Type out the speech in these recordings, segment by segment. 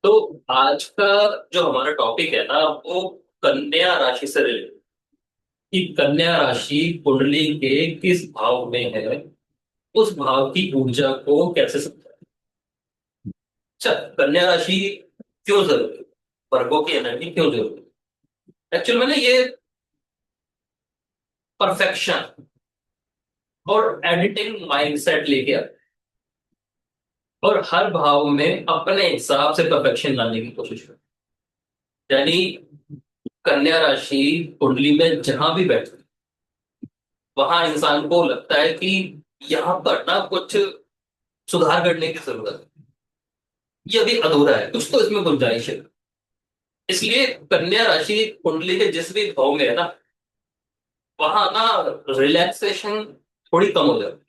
तो आज का जो हमारा टॉपिक है ना वो कन्या राशि से रिलेटेड कि कन्या राशि कुंडली के किस भाव में है, उस भाव की ऊर्जा को कैसे समझा। अच्छा, कन्या राशि क्यों जरूरी है, वर्गों की एनर्जी क्यों जरूरी है। एक्चुअल में ना ये परफेक्शन और एडिटिंग माइंडसेट लेके आता है और हर भाव में अपने हिसाब से परफेक्शन लाने की कोशिश करता है। यानी कन्या राशि कुंडली में जहां भी बैठती वहां इंसान को लगता है कि यहाँ पर ना कुछ सुधार करने की जरूरत है, ये अभी अधूरा है, कुछ तो इसमें गुंजाइश है। इसलिए कन्या राशि कुंडली के जिस भी भाव में है ना वहां ना रिलैक्सेशन थोड़ी कम हो जाती है।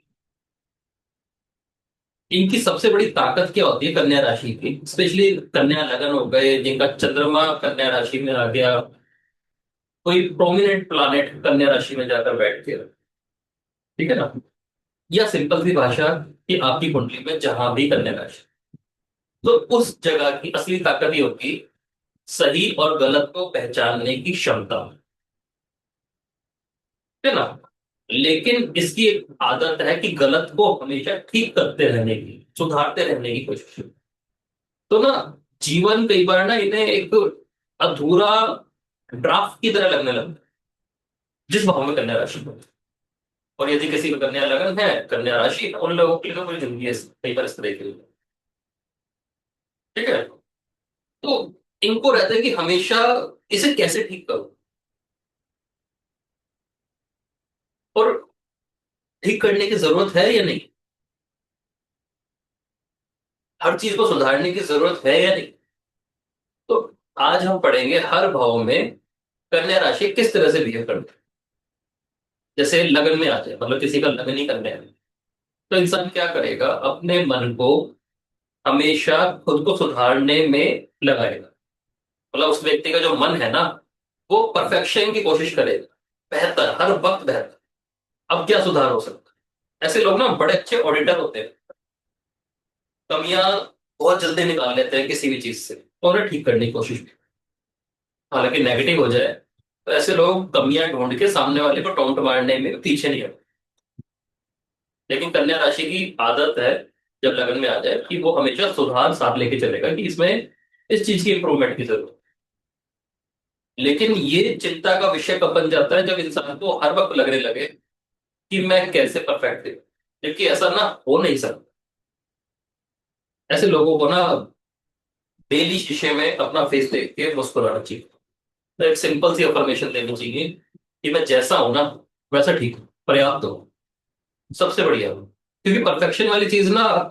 इनकी सबसे बड़ी ताकत क्या होती है कन्या राशि की, स्पेशली कन्या लगन हो गए जिनका चंद्रमा कन्या राशि में आ गया, कोई प्रोमिनेंट प्लैनेट कन्या राशि में जाकर बैठ गया, ठीक है ना। या सिंपल सी भाषा कि आपकी कुंडली में जहां भी कन्या राशि, तो उस जगह की असली ताकत ये होगी सही और गलत को पहचानने की क्षमता, है ना। लेकिन इसकी एक आदत है कि गलत को हमेशा ठीक करते रहने की, सुधारते रहने की कोशिश। तो ना जीवन कई बार ना इन्हें एक अधूरा ड्राफ्ट की तरह लगने लगता है जिस भाव में कन्या राशि हो। और यदि किसी में कन्या लगन है, कन्या राशि, उन लोगों की तो पूरी जिंदगी कई बार इस तरह की होती है, ठीक है। तो इनको रहता है कि हमेशा इसे कैसे ठीक करूं, और ठीक करने की जरूरत है या नहीं, हर चीज को सुधारने की जरूरत है या नहीं। तो आज हम पढ़ेंगे हर भाव में कन्या राशि किस तरह से बिहेव करती है। जैसे लगन में आ जाए, मतलब किसी का लगन ही कन्या है, तो इंसान क्या करेगा, अपने मन को हमेशा खुद को सुधारने में लगाएगा। मतलब उस व्यक्ति का जो मन है ना वो परफेक्शन की कोशिश करेगा, बेहतर, हर वक्त बेहतर। अब क्या सुधार हो सकता है, ऐसे लोग ना बड़े अच्छे ऑडिटर होते हैं, कमियां बहुत जल्दी निकाल लेते हैं किसी भी चीज से और उन्हें ठीक करने की कोशिश की। हालांकि नेगेटिव हो जाए तो ऐसे लोग कमियां ढूंढ के सामने वाले को टोंट मारने में पीछे नहीं हटते। लेकिन कन्या राशि की आदत है जब लगन में आ जाए कि वो हमेशा सुधार साथ लेके चलेगा कि इसमें इस चीज की इंप्रूवमेंट की जरूरत है। लेकिन ये चिंता का विषय कब बन जाता है, जब इंसान को हर वक्त लगने लगे कि मैं कैसे परफेक्ट हूँ, जबकि ऐसा ना हो नहीं सकता। ऐसे लोगों को ना डेली शीशे में अपना फेस देख के मुस्कुराना चाहिए, तो एक सिंपल सी अफर्मेशन देनी चाहिए कि मैं जैसा हूं ना वैसा ठीक हूँ, पर्याप्त हूँ, सबसे बढ़िया हूँ। क्योंकि परफेक्शन वाली चीज ना आप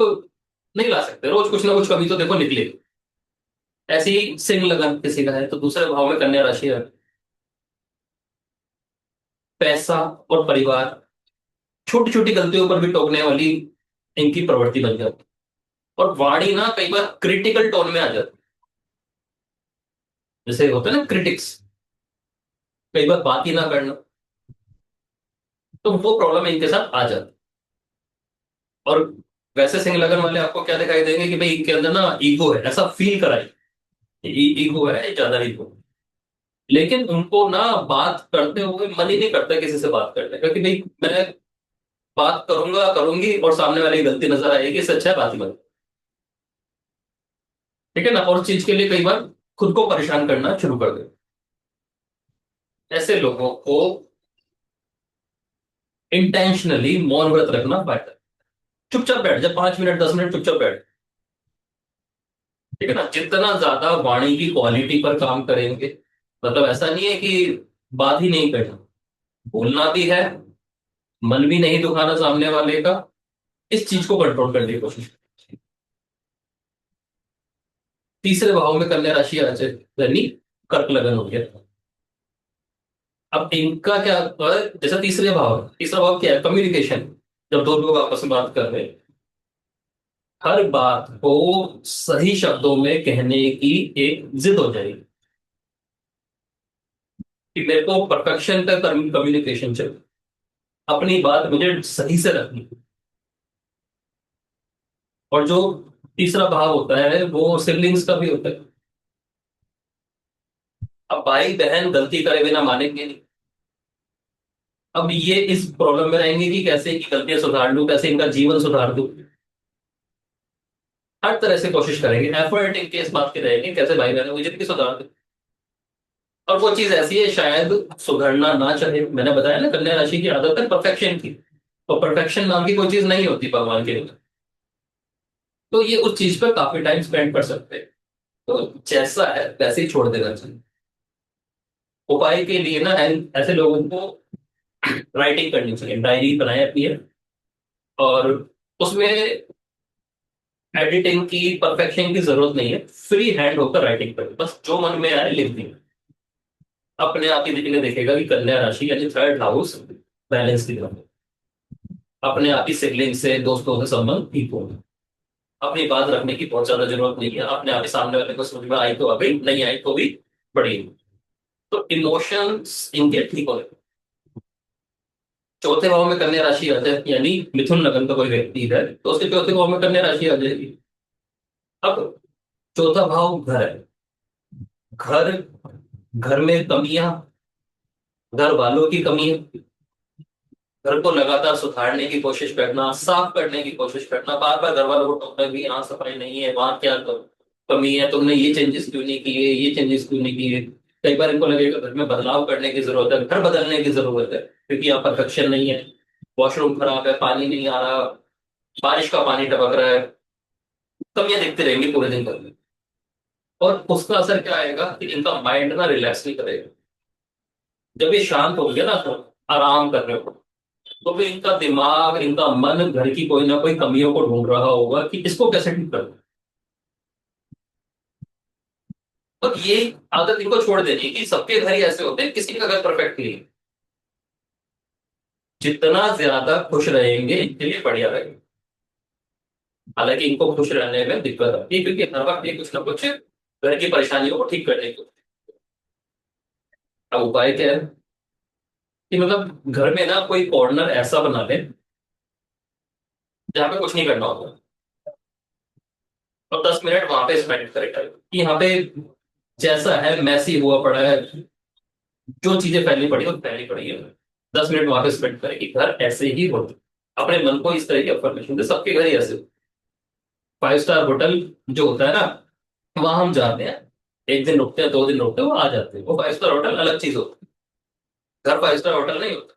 नहीं ला सकते, रोज कुछ ना कुछ कमी तो देखो निकलेगी। ऐसे ही सिंह लगन किसी का है तो दूसरे भाव में कन्या राशि है, पैसा और परिवार, छोटी छोटी गलतियों पर भी टोकने वाली इनकी प्रवृत्ति बन जाती है। और वाणी ना कई बार क्रिटिकल टोन में आ जाती है, जैसे होता है ना क्रिटिक्स, कई बार बात ही ना करना, तो वो प्रॉब्लम इनके साथ आ जाती है। और वैसे सिंह लगन वाले आपको क्या दिखाई देंगे कि भाई इनके अंदर ना ईगो है, ऐसा फील कराई, ईगो है, ज्यादा ईगो। लेकिन उनको ना बात करते हुए मन ही नहीं करता किसी से बात करने का कि भाई मैं बात करूंगा करूंगी और सामने वाले की गलती नजर आएगी, इससे अच्छा है बात ही मत। ठीक है ना, और उस चीज के लिए कई बार खुद को परेशान करना शुरू कर दे। ऐसे लोगों को इंटेंशनली मौन व्रत रखना बेटर, चुपचाप बैठ जा, 5 मिनट 10 मिनट चुपचाप बैठ। ठीक है ना, जितना ज्यादा वाणी की क्वालिटी पर काम करेंगे, मतलब ऐसा नहीं है कि बात ही नहीं करना, बोलना भी है, मन भी नहीं दुखाना सामने वाले का, इस चीज को कंट्रोल करने की कोशिश। तीसरे भाव में कन्या राशि आ जाए यानी कर्क लगन हो गया। अब इनका क्या होता है, जैसा तीसरे भाव है, तीसरा भाव क्या है, कम्युनिकेशन। जब दो लोग आपस में बात कर रहे हैं, हर बात को सही शब्दों में कहने की एक जिद हो जाएगी कि मेरे को परफेक्शन का कम्युनिकेशन चाहिए, अपनी बात मुझे सही से रखनी। और जो तीसरा भाव होता है वो सिबलिंग्स का भी होता है। अब भाई बहन गलती करे बिना मानेंगे नहीं। अब ये इस प्रॉब्लम में रहेंगे कि कैसे इनकी गलतियां सुधार लूं, कैसे इनका जीवन सुधार दूं। हर तरह से कोशिश करेंगे, एफर्ट इनके इस बात के रहेंगे कैसे भाई बहनों की जिंदगी सुधार दूं। और वो चीज ऐसी है शायद सुधरना ना चाहे। मैंने बताया ना, कन्या राशि की आदत है परफेक्शन की। तो परफेक्शन नाम की कोई चीज नहीं होती भगवान के लिए। तो ये उस चीज पर काफी टाइम स्पेंड कर सकते हैं। तो जैसा है वैसे ही छोड़ देना चाहिए। उपाय के लिए ना ऐसे लोगों को राइटिंग करनी चाहिए, डायरी बनाए अपनी है। और उसमें एडिटिंग की, परफेक्शन की जरूरत नहीं है। फ्री हैंड होकर राइटिंग करें, बस जो मन में आए लिख दी। अपने आप ही देखने देखेगा कि कन्या राशि यानी थर्ड हाउस बैलेंस की तरफ है। अपने आप ही सिबलिंग से, दोस्तों से संबंध ठीक होगा। अपनी बात रखने की बहुत ज्यादा जरूरत नहीं है। अपने आप ही सामने वाले को समझ में आई तो आ गई, नहीं आई तो भी बढ़ी। तो इमोशंस इनके ठीक हो। चौथे भाव में कन्या राशि आ जाए, यानी मिथुन लगन का कोई व्यक्ति है तो उसके चौथे भाव में कन्या राशि आ जाएगी। अब चौथा भाव घर है। घर, घर में कमियां, घर वालों की कमी है। घर को लगातार सुधारने की कोशिश करना, साफ करने की कोशिश करना, बार बार घर वालों को टोकना भी यहाँ सफाई नहीं है, वहां क्या कमी है, तुमने ये चेंजेस क्यों नहीं किए, ये चेंजेस क्यों नहीं किए। कई बार इनको लगेगा घर में बदलाव करने की जरूरत है, घर बदलने की जरूरत है, क्योंकि यहाँ परफेक्शन नहीं है। वॉशरूम खराब है, पानी नहीं आ रहा, बारिश का पानी टपक रहा है। कमियां दिखती रहेंगी पूरे दिन भर में। और उसका असर क्या आएगा कि इनका माइंड ना रिलैक्स नहीं करेगा। जब ये शांत होंगे ना, तो आराम कर रहे हो, तो फिर इनका दिमाग, इनका मन घर की कोई ना कोई कमियों को ढूंढ रहा होगा कि इसको कैसे ठीक करूं। तो ये आदत इनको छोड़ देनी कि सबके घर ही ऐसे होते हैं, किसी का घर परफेक्ट नहीं है। जितना ज्यादा खुश रहेंगे इनके लिए बढ़िया रहेगा। हालांकि इनको खुश रहने में दिक्कत आती है, क्योंकि हर वक्त ये कुछ ना कुछ घर की परेशानियों को ठीक करने की। अब उपाय क्या है कि मतलब घर में ना कोई कॉर्नर ऐसा बना ले जहाँ पे कुछ नहीं करना होगा, और 10 मिनट वहां पे स्पेंड करेगा कि यहाँ पे जैसा है मैसी हुआ पड़ा है, जो चीजें फैलनी पड़ी वो फैलनी पड़ी है। 10 मिनट वहां पे स्पेंड करें कि घर ऐसे ही होते। अपने मन को इस तरह की अफर्मेशन दे, सबके घर ही ऐसे। 5 स्टार होटल जो होता है ना, वहां हम जाते हैं, एक दिन रुकते हैं, 2 दिन रुकते हैं, वो आ जाते हैं। वो 5 स्टार होटल अलग चीज होती है, घर 5 स्टार होटल नहीं होता।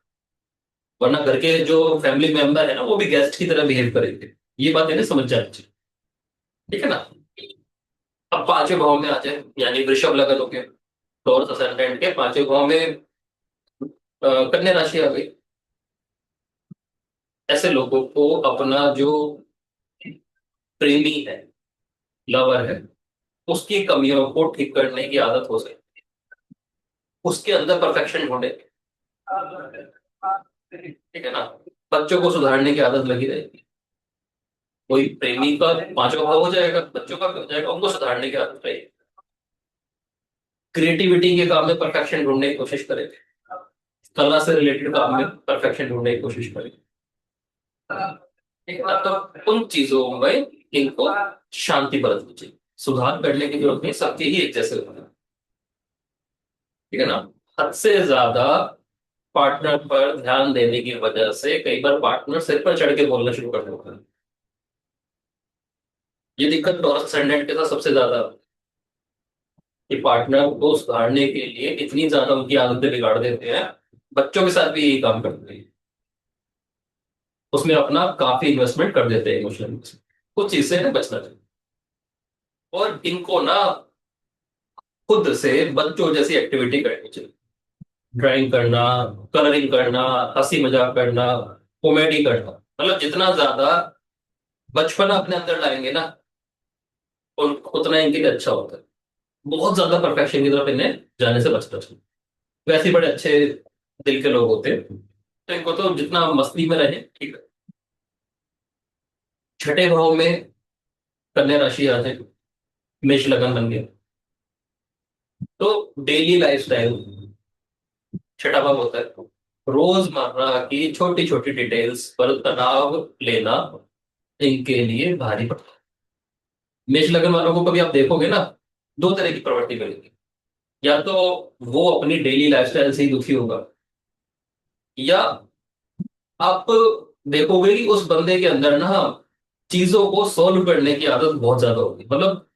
वरना घर के जो फैमिली मेंबर है ना, वो भी गेस्ट की तरह बिहेव करेंगे। ये बात इन्हें समझ जानी चाहिए। ठीक है ना। अब पांचवें भाव में आ जाए, यानी वृषभ लगन हो गए, टॉरस असेंडेंट के पांचवें भाव में कन्या राशि आ गई। ऐसे लोगों को अपना जो प्रेमी है, लवर है, उसकी कमियों को ठीक करने की आदत हो सकती है। उसके अंदर परफेक्शन ढूंढे। ठीक है ना। बच्चों को सुधारने की आदत लगी रहेगी। कोई प्रेमी का पांचवा भाव हो जाएगा, बच्चों का भी हो जाएगा, उनको सुधारने की आदत रहेगी। क्रिएटिविटी के काम में परफेक्शन ढूंढने की कोशिश करेंगे। कला से रिलेटेड काम में परफेक्शन ढूंढने की कोशिश करेंगे। ठीक है ना। तो उन चीजों में इनको शांति बरतनी चाहिए। सुधार करने की जरूरत नहीं, सबके ही एक जैसे होना है। ठीक है ना। हद से ज्यादा पार्टनर पर ध्यान देने की वजह से कई बार पार्टनर सिर पर चढ़ के बोलना शुरू कर देता है। ये दिक्कत टॉरस असेंडेंट के साथ सबसे ज्यादा, कि पार्टनर को सुधारने के लिए इतनी ज्यादा उनकी आदतें बिगाड़ देते हैं। बच्चों के साथ भी यही काम करते हैं। उसमें अपना काफी इन्वेस्टमेंट कर देते हैं इमोशनल। कुछ चीज से इन्हें बचना चाहिए। और इनको ना खुद से बच्चों जैसी एक्टिविटी करनी चाहिए। ड्राइंग करना, कलरिंग करना, हंसी मजाक करना, कॉमेडी करना। मतलब जितना ज्यादा बचपना अपने अंदर लाएंगे ना, उतना इनके लिए अच्छा होता है। बहुत ज्यादा परफेक्शन की तरफ इन्हें जाने से बचना चाहिए। वैसे ही बड़े अच्छे दिल के लोग होते हैं, तो इनको तो जितना मस्ती में रहे ठीक है। छठे भाव में कन्या राशि आ जाए, मेष लगन बन गया, तो डेली लाइफस्टाइल छठा भाव होता है। रोजमर्रा की छोटी छोटी डिटेल्स पर तनाव लेना इनके लिए भारी पड़ता है। मेष लगन वालों को कभी आप देखोगे ना, दो तरह की प्रवृत्ति करेगी। या तो वो अपनी डेली लाइफस्टाइल से ही दुखी होगा, या आप देखोगे कि उस बंदे के अंदर ना चीजों को सॉल्व करने की आदत बहुत ज्यादा होगी। मतलब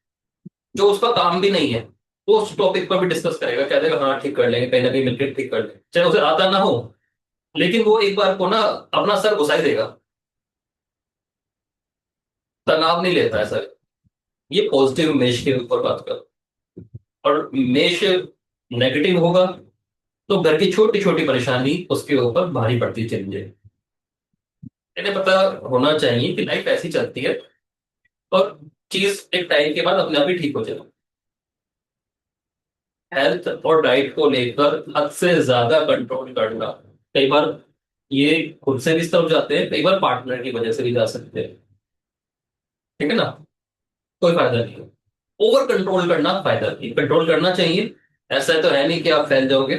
जो उसका काम भी नहीं है, वो उस टॉपिक पर भी डिस्कस करेगा, कह देगा हाँ ठीक कर लेंगे, कहीं ना कहीं मिलकर ठीक कर लेंगे, चाहे उसे आता ना हो। लेकिन वो एक बार को ना अपना सर घुसा ही देगा, तनाव नहीं लेता है सर। ये पॉजिटिव मेष के ऊपर बात कर। और मेष नेगेटिव होगा तो घर की छोटी छोटी परेशानी उसके ऊपर भारी पड़ती चली जाएगी। इन्हें पता होना चाहिए कि लाइफ ऐसी चलती है, और चीज एक टाइम के बाद अपने आप ही ठीक हो जाएगी। हेल्थ और डाइट को लेकर हद से ज्यादा कंट्रोल करना, कई बार ये खुद से भी हो जाते हैं, कई बार पार्टनर की वजह से भी जा सकते हैं। ठीक है ना, कोई फायदा नहीं है। ओवर कंट्रोल करना फायदा नहीं, कंट्रोल करना चाहिए। ऐसा तो है नहीं कि आप फैल जाओगे,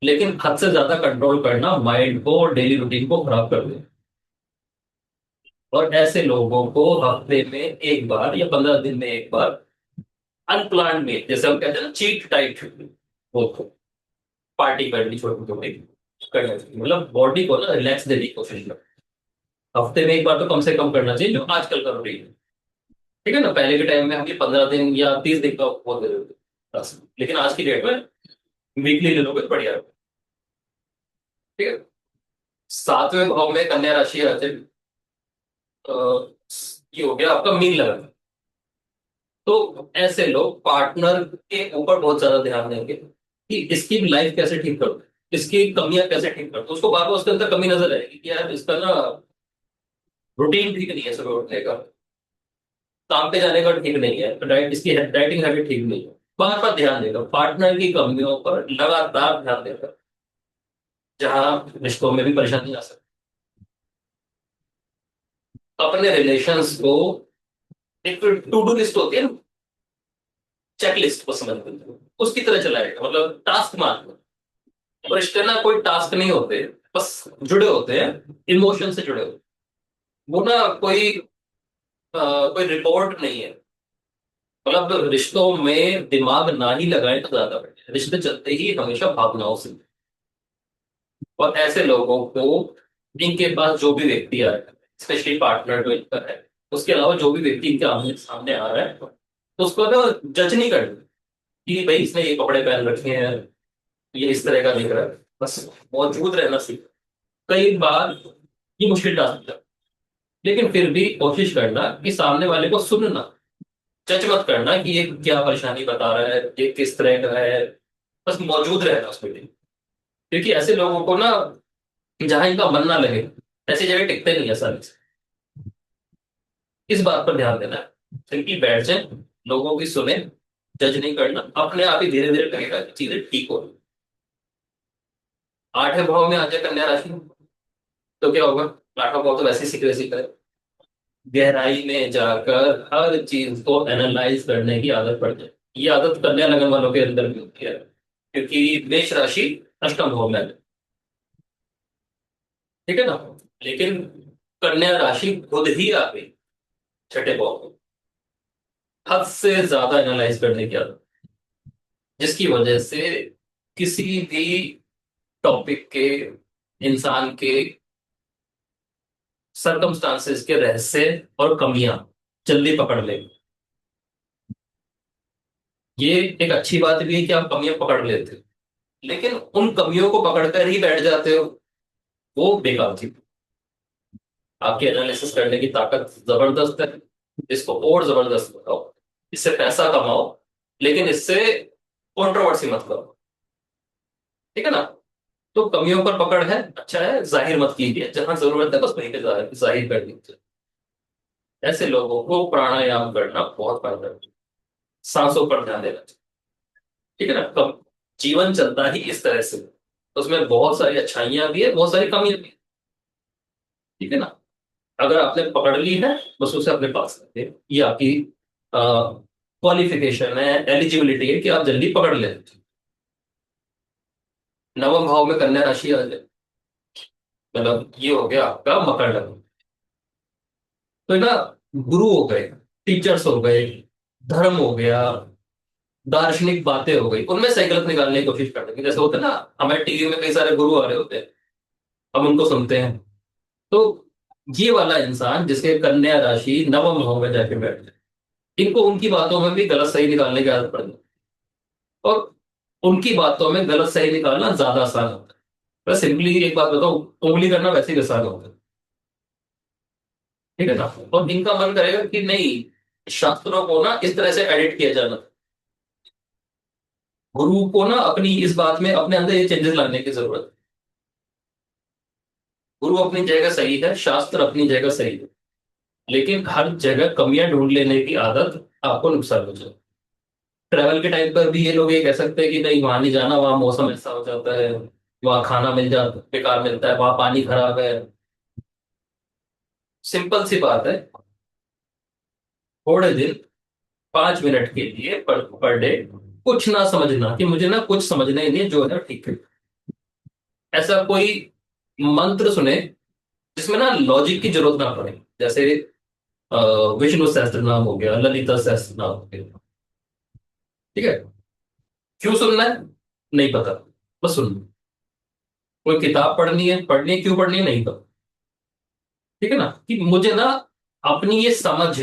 लेकिन हद से ज्यादा कंट्रोल करना माइंड को और डेली रूटीन को खराब कर दे। और ऐसे लोगों को हफ्ते में एक बार या 15 दिन में एक बार अनप्लान में, जैसे हम कहते हैं ना चीट टाइट, वो पार्टी करनी छोटी छोटी करना चाहिए। मतलब बॉडी को ना रिलैक्स देने की कोशिश करो। हफ्ते में एक बार तो कम से कम करना चाहिए, जो आजकल का रूटीन है। ठीक है ना, पहले के टाइम में हम ये 15 दिन या 30 दिन का बहुत दे रहे थे बस। लेकिन आज की डेट में वीकली ले लोगे तो बढ़िया है। ठीक है। 7वें भाव में कन्या राशि आते, अ, ये हो गया आपका मीन लगन। तो ऐसे लोग पार्टनर के ऊपर बहुत ज्यादा ध्यान देंगे कि इसकी लाइफ कैसे ठीक कर दो, इसकी कमियां कैसे ठीक कर दो। उसको बार बार उसके अंदर कमी नजर आएगी कि यार इसका ना रूटीन ठीक नहीं है, सुबह उठने का, काम पे जाने का ठीक नहीं है, डाइट इसकी डाइटिंग हैबिट ठीक नहीं है। बार बार ध्यान देगा, पार्टनर की कमियों पर लगातार ध्यान देगा, जहां रिश्तों में भी परेशानी आ सकती है। अपने रिलेशंस को एक टू डू लिस्ट होती है ना, चेकलिस्ट को समझ लो, उसकी तरह चलाएगा। मतलब टास्क मान लो। और रिश्ते ना कोई टास्क नहीं होते, बस जुड़े होते हैं, इमोशन से जुड़े होते हैं। वो ना कोई रिपोर्ट नहीं है। मतलब रिश्तों में दिमाग ना ही लगाए तो ज्यादा बढ़िया है। रिश्ते चलते ही हमेशा भावनाओं से। और ऐसे लोगों को इनके पास जो भी व्यक्ति आ रहा है, स्पेशली पार्टनर जो इनका है, उसके अलावा जो भी व्यक्ति इनके आमने सामने आ रहा है, तो उसको ना जज नहीं करना कि भाई इसने ये कपड़े पहन रखे हैं, ये इस तरह का दिख रहा है। बस मौजूद रहना सीख। कई बार ये मुश्किल टास्क है, लेकिन फिर भी कोशिश करना कि सामने वाले को सुनना, जज मत करना कि ये क्या परेशानी बता रहा है, ये किस तरह का है। बस मौजूद रहना उस मीटिंग। क्योंकि ऐसे लोगों को ना, जहां इनका मन ना लगे, ऐसी जगह टिकते नहीं है सारी। इस बात पर ध्यान देना है, सिंपली बैठ जाए, लोगों की सुने, जज नहीं करना, अपने आप ही धीरे धीरे लगेगा कि चीजें ठीक हो। 8वें भाव में आ जाए कन्या राशि, तो क्या होगा? 8वां भाव तो वैसे ही सीक्रेसी है। गहराई में जाकर हर चीज को एनालाइज करने की आदत पड़ जाए। ये आदत कन्या लगन वालों के अंदर भी होती है, क्योंकि मेष राशि अष्टम भाव में है। ठीक है ना। लेकिन कन्या राशि खुद ही आ गई छठे भाव में, हद से ज्यादा एनालाइज करने की आदत, जिसकी वजह से किसी भी टॉपिक के, इंसान के, सरकमस्टांसेस के रहस्य और कमियां जल्दी पकड़ ले। ये एक अच्छी बात भी है कि आप कमियां पकड़ लेते हो, लेकिन उन कमियों को पकड़कर ही बैठ जाते हो, वो बेकार थी। आपकी एनालिसिस करने की ताकत जबरदस्त है, इसको और जबरदस्त बनाओ, इससे पैसा कमाओ, लेकिन इससे कंट्रोवर्सी मत करो। ठीक है ना। तो कमियों पर पकड़ है, अच्छा है, जाहिर मत कीजिए, जहां जरूरत है बस वहीं पे जाहिर जाहिर कर दीजिए। ऐसे लोगों को प्राणायाम करना बहुत फायदा है, सांसों पर ध्यान देना चाहिए। ठीक है ना। कब जीवन चलता ही इस तरह से, उसमें बहुत सारी अच्छाइयां भी है, बहुत सारी कमियां भी है। ठीक है ना। अगर आपने पकड़ ली है, बस उसे अपने पास रखिए। ये आपकी क्वालिफिकेशन है, एलिजिबिलिटी है कि आप जल्दी पकड़ लें। 9वें भाव में कन्या राशि आ जाए, मतलब ये हो गया आपका मकर लग्न। तो ना गुरु हो गए, टीचर्स हो गए, धर्म हो गया, दार्शनिक बातें हो गई, उनमें सही गलत निकालने की कोशिश करते हैं। जैसे होता है ना, हमारे टीवी में कई सारे गुरु आ रहे होते हैं, हम उनको सुनते हैं। तो ये वाला इंसान जिसके कन्या राशि नवम भाव में जाके बैठे, इनको उनकी बातों में भी गलत सही निकालने की आदत पड़ जाती है। और उनकी बातों में गलत सही निकालना ज्यादा आसान होता है। बस सिंपली एक बात बताओ, उंगली करना वैसे ही आसान होता है। ठीक है ना। और इनका मन करेगा कि नहीं, शास्त्रों को ना इस तरह से एडिट किया जाना। गुरु को ना अपनी इस बात में अपने अंदर ये चेंजेस लाने की जरूरत है। गुरु अपनी जगह सही है, शास्त्र अपनी जगह सही है, लेकिन हर जगह कमियां ढूंढ लेने की आदत आपको नुकसान हो जाए। ट्रैवल के टाइम पर भी ये लोग ये कह सकते हैं कि नहीं, वहां नहीं जाना, वहां मौसम ऐसा हो जाता है, वहां खाना मिल जाता बेकार मिलता है, वहां पानी खराब है। सिंपल सी बात है, थोड़े दिन 5 मिनट के लिए पर डे कुछ ना समझना, कि मुझे ना कुछ समझना ही नहीं, जो है ठीक है। ऐसा कोई मंत्र सुने जिसमें ना लॉजिक की जरूरत ना पड़े। जैसे अ, विष्णु सहस्त्र नाम हो गया, ललिता सहस्त्र नाम हो गया। ठीक है। क्यों सुनना है, नहीं पता, बस सुनना। कोई किताब पढ़नी है क्यों पढ़नी है, नहीं पता। ठीक है ना, कि मुझे ना अपनी ये समझ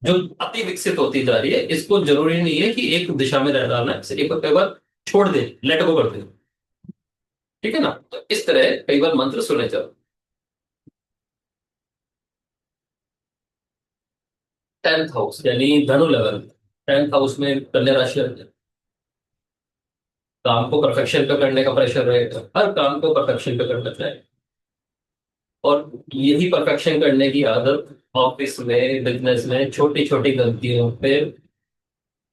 जो अति विकसित होती जा रही है, इसको जरूरी नहीं है कि एक दिशा में रह डालना है, इसे एक बार छोड़ दे, लेट गो कर दे। ठीक है ना। तो इस तरह कई बार मंत्र सुने चलो। 10th हाउस यानी धनु लगन, 10th हाउस में कन्या राशि रहती है। काम को परफेक्शन पे करने का प्रेशर रहेगा, हर काम को परफेक्शन पे करना चाहिए। और यही परफेक्शन करने की आदत ऑफिस में, बिजनेस में छोटी छोटी गलतियों पे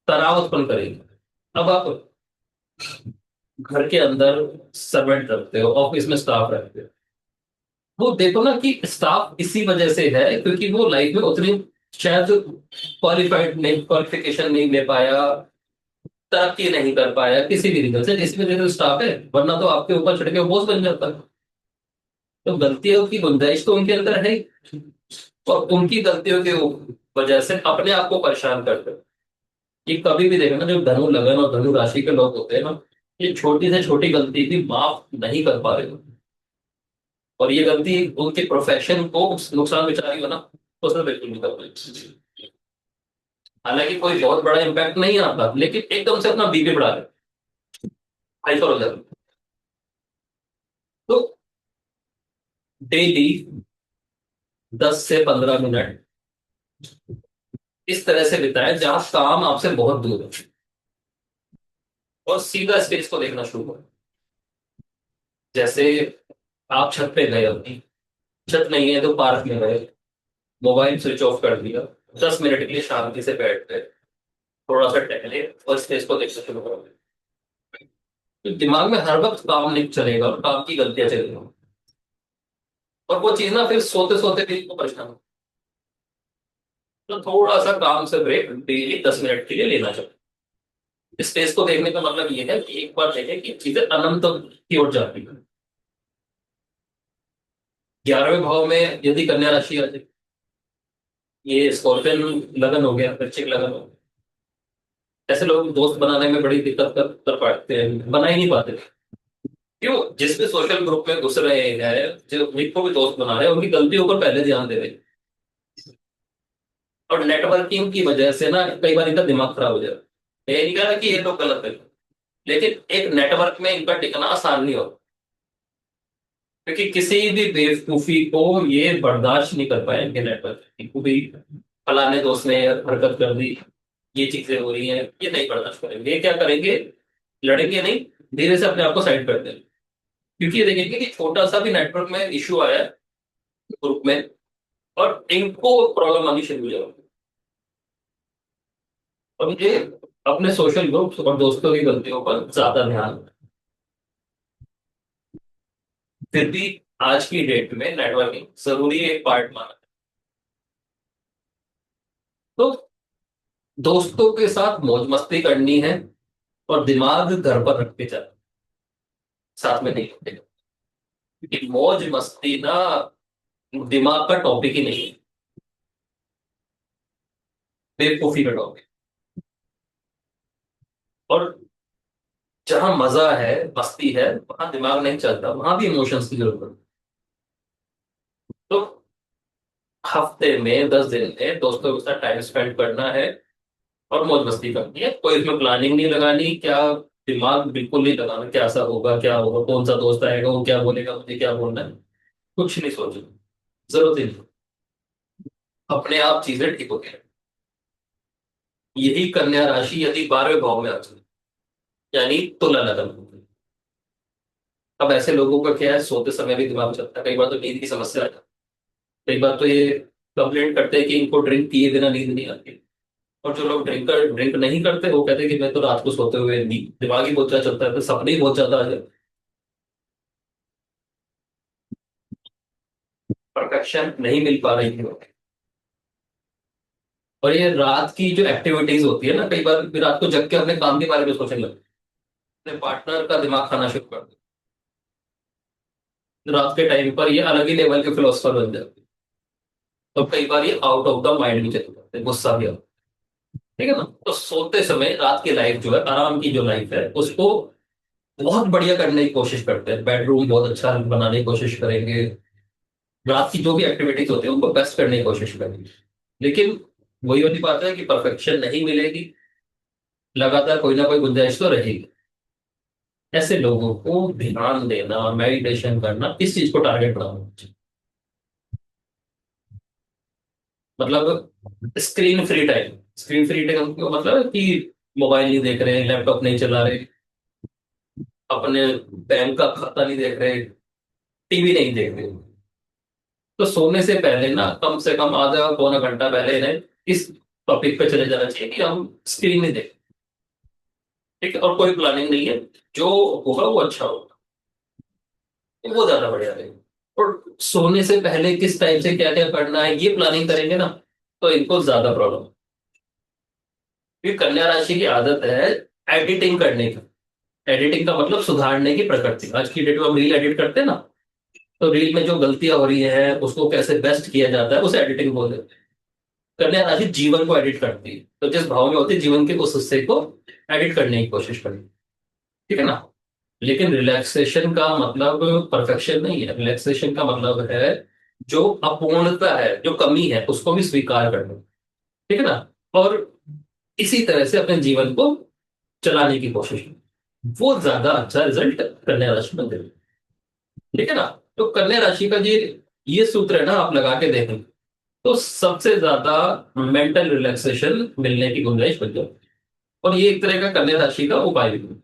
तनाव उत्पन्न करेगी। अब आप घर के अंदर सर्वेंट रखते हो, ऑफिस में स्टाफ रखते हो, वो देखो ना कि स्टाफ इसी वजह से है क्योंकि वो लाइफ में उतनी शायद क्वालिफिकेशन नहीं ले पाया, तरक्की नहीं कर पाया किसी भी रीजन से, जिस वजह से स्टाफ है, वरना तो आपके ऊपर चढ़ के बॉस बन जाता है। तो गलतियों की गुंजाइश तो उनके अंदर है ही, और उनकी गलतियों की वजह से अपने आप को परेशान करते हैं। ये कभी भी देखना, जो धनु लगन और धनु राशि के लोग होते हैं ना, ये छोटी से छोटी गलती भी माफ नहीं कर पा रहे होते। और ये गलती उनके प्रोफेशन को नुकसान पहुंचा रही हो ना, तो उसमें बिल्कुल नहीं कर पाएंगे। हालांकि कोई बहुत बड़ा इम्पैक्ट नहीं आता, लेकिन एकदम से अपना बीपी बढ़ा रहे, हाइपर हो जाता। तो डेली 10 से 15 मिनट इस तरह से बिताएं जहां काम आपसे बहुत दूर है, और सीधा स्पेस को देखना शुरू करें। जैसे आप छत पे गए, अपनी छत नहीं है तो पार्क में गए, मोबाइल स्विच ऑफ कर दिया, 10 मिनट के लिए शांति से बैठ गए, थोड़ा सा टहले और स्पेस को देखना शुरू कर दें। तो दिमाग में हर वक्त काम नहीं चलेगा और काम की गलतियां चलेगी, और वो चीज ना फिर सोते सोते भी को परेशान हो। तो थोड़ा सा काम से ब्रेक डेली 10 मिनट के लिए लेना चाहिए। स्पेस को देखने का मतलब ये है कि एक बार देखें कि चीजें अनंत की ओर जाती है। 11वें भाव में यदि कन्या राशि आ जाए, ये स्कॉर्पियन लगन हो गया, वृश्चिक लगन हो गया, ऐसे लोग दोस्त बनाने में बड़ी दिक्कत कर पाते हैं, बना ही नहीं पाते। क्यों, जिस भी सोशल ग्रुप में घुस रहे हैं, जो जिनको भी दोस्त बना रहे हैं, उनकी गलतियों पर पहले ध्यान दे रहे हैं। और नेटवर्किंग की वजह से ना कई बार इनका दिमाग खराब हो जाता है। ये नहीं कह रहा कि ये लोग गलत है, लेकिन एक नेटवर्क में इनका टिकना आसान नहीं होता, क्योंकि किसी भी बेवकूफी को ये बर्दाश्त नहीं कर पाएंगे। नेटवर्क इनको भी फलाने दोस्त ने हरकत कर दी, ये चीजें हो रही हैं, ये नहीं बर्दाश्त करेंगे। ये क्या करेंगे, लड़ेंगे नहीं, धीरे से अपने आप को साइड कर देंगे। क्योंकि ये देखेंगे कि छोटा सा भी नेटवर्क में इश्यू आया है ग्रुप में, और इनको प्रॉब्लम आनी शुरू हो जाएगी। और मुझे अपने सोशल ग्रुप्स और दोस्तों की गलतियों पर ज्यादा ध्यान, फिर भी आज की डेट में नेटवर्किंग जरूरी एक पार्ट माना। तो दोस्तों के साथ मौज मस्ती करनी है, और दिमाग घर पर रख के चलना, साथ में नहीं होते। क्योंकि मौज मस्ती ना, दिमाग का टॉपिक ही नहीं है। बेवकूफी का टॉपिक। और जहां मजा है, मस्ती है, वहां दिमाग नहीं चलता, वहां भी इमोशंस की जरूरत है। तो हफ्ते में 10 दिन में दोस्तों के साथ टाइम स्पेंड करना है और मौज मस्ती करनी है। कोई इसमें प्लानिंग नहीं लगानी, क्या दिमाग बिल्कुल नहीं लगाना, क्या ऐसा होगा, क्या होगा, कौन सा दोस्त आएगा, वो क्या बोलेगा, मुझे क्या बोलना है, कुछ नहीं सोचना। जरूरत ही नहीं। अपने आप चीजें ठीक होती हैं। यही कन्या राशि यदि 12वें भाव में आ जाए, यानी तुला लगन होगी। अब ऐसे लोगों का क्या है, सोते समय भी दिमाग चलता है, कई बार तो नींद की समस्या आ जाती है। कई बार तो ये कंप्लेंट करते हैं कि इनको ड्रिंक किए बिना नींद नहीं आती। और जो लोग ड्रिंक नहीं करते, वो कहते हैं कि मैं तो रात को सोते हुए दिमाग ही बहुत ज्यादा चलता है, तो सपने ही बहुत ज्यादा आ जाते हैं। परफेक्शन नहीं मिल पा रही है। और ये रात की जो एक्टिविटीज होती है ना, कई बार फिर रात को जग के अपने काम के बारे में सोचने लगते हैं, अपने पार्टनर का दिमाग खाना शुरू कर देते हैं। रात के टाइम पर ये अलग ही लेवल के फिलोसफर बन जाते हैं। तो कई बार ये आउट ऑफ द माइंड भी चले जाते हैं, गुस्सा भी आता है। ठीक है ना। तो सोते समय रात की लाइफ जो है, आराम की जो लाइफ है, उसको बहुत बढ़िया करने की कोशिश करते हैं। बेडरूम बहुत अच्छा बनाने की कोशिश करेंगे। रात की जो भी एक्टिविटीज होती है उनको बेस्ट करने की कोशिश करेंगे। लेकिन वही वाली बात है कि परफेक्शन नहीं मिलेगी। लगातार कोई ना कोई गुंजाइश तो रहेगी। ऐसे लोगों को ध्यान देना, मेडिटेशन करना, इस चीज को टारगेट बनाना चाहिए। मतलब स्क्रीन फ्री टाइम का मतलब है कि मोबाइल नहीं देख रहे, लैपटॉप नहीं चला रहे, अपने बैंक का खाता नहीं देख रहे, टीवी नहीं देख रहे। तो सोने से पहले ना कम से कम आधा पौना घंटा पहले इन्हें इस टॉपिक पे चले जाना चाहिए कि हम स्क्रीन नहीं देख। ठीक है। और कोई प्लानिंग नहीं है, जो होगा वो अच्छा होगा, वो ज्यादा बढ़िया रहेगा। और सोने से पहले किस टाइम से क्या क्या करना है, ये प्लानिंग करेंगे ना, तो इनको ज्यादा प्रॉब्लम। क्योंकि कन्या राशि की आदत है एडिटिंग करने की। एडिटिंग का मतलब सुधारने की प्रकृति। आज की डेट में हम रील एडिट करते हैं ना, तो रील में जो गलतियां हो रही है उसको कैसे बेस्ट किया जाता है, उसे एडिटिंग बोल देते हैं। कन्या राशि जीवन को एडिट करती है, तो जिस भाव में होती है जीवन के उस हिस्से को एडिट करने की कोशिश करती है। ठीक है ना। लेकिन रिलैक्सेशन का मतलब परफेक्शन नहीं है। रिलैक्सेशन का मतलब है जो अपूर्णता है, जो कमी है, उसको भी स्वीकार करना। ठीक है ना। और इसी तरह से अपने जीवन को चलाने की कोशिश की, वो ज्यादा अच्छा रिजल्ट कन्या राशि में देगा। ठीक है ना। तो कन्या राशि का ये सूत्र है ना, आप लगा के देखें तो सबसे ज्यादा मेंटल रिलैक्सेशन मिलने की गुंजाइश बन जाती है। और ये एक तरह का कन्या राशि का उपाय भी है।